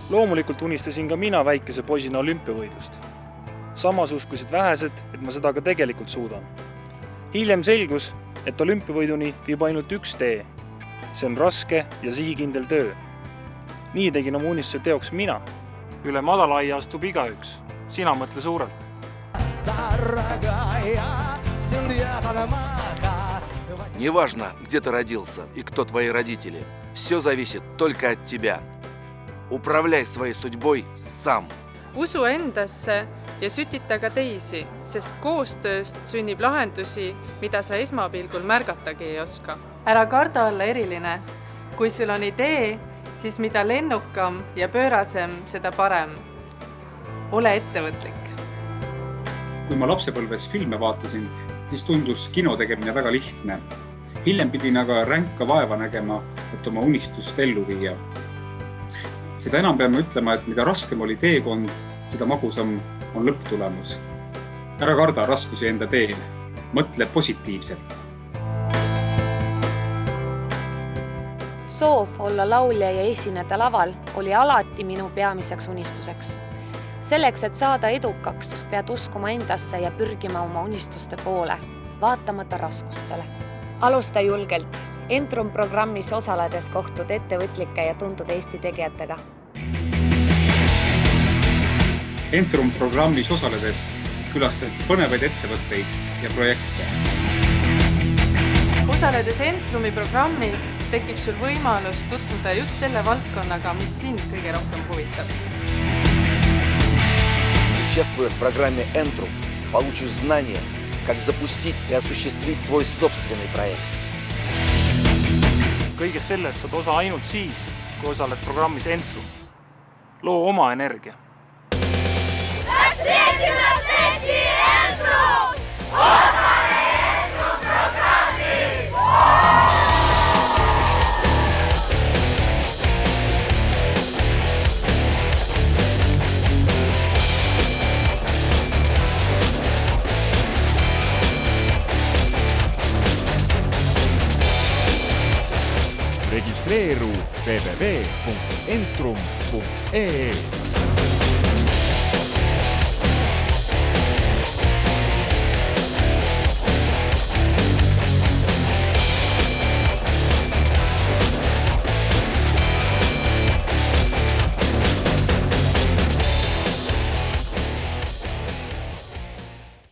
Loomulikult unistasin ka mina väikese poisina olümpiavõidust. Samas uskusid vähesed, et ma seda ka tegelikult suudan. Hiljem selgus, et olümpiavõiduni viib ainult üks tee. See on raske ja sihikindel töö. Nii tegin oma unistuse teoks mina. Üle madalaia astub igaüks. Sina mõtle suurelt. Неважно, где ты родился и кто твои родители. Все зависит только от тебя. Upravляй своей судьбой сам. Usu endasse ja sütita ka teisi, sest koostööst sünnib lahendusi, mida sa esmapilgul märgatagi ei oska. Ära karda olla eriline. Kui sul on idee, siis mida lennukam ja pöörasem, seda parem. Ole ettevõtlik. Kui ma lapsepõlves filme vaatasin, siis tundus kino tegemine väga lihtne. Hiljem pidin aga ränka vaeva nägema, et oma unistust ellu viia. Seda enam peame ütlema, et mida raskem oli teekond, seda magusam on lõpptulemus. Ära karda raskusi enda teel. Mõtle positiivselt. Soov olla laulja ja esineda laval oli alati minu peamiseks unistuseks. Selleks, et saada edukaks, pead uskuma endasse ja pürgima oma unistuste poole, vaatamata raskustele. Alusta julgelt. Entrum programmis osaledes kohtud ettevõtlike ja tuntud Eesti tegijatega. Entrum programmis osaledes külastati põnevaid ettevõtteid ja projekte. Osaledes Entrumi programmis tekib sul võimalus tutvuda just selle valdkonnaga, mis sind kõige rohkem huvitab. Участвуя в программе Entrum, получишь знания, как запустить и осуществить свой собственный проект. Kõigest sellest saad osa ainult siis, kui osaled programmis Entrum. Loo oma energia. Registreeru www.entrum.ee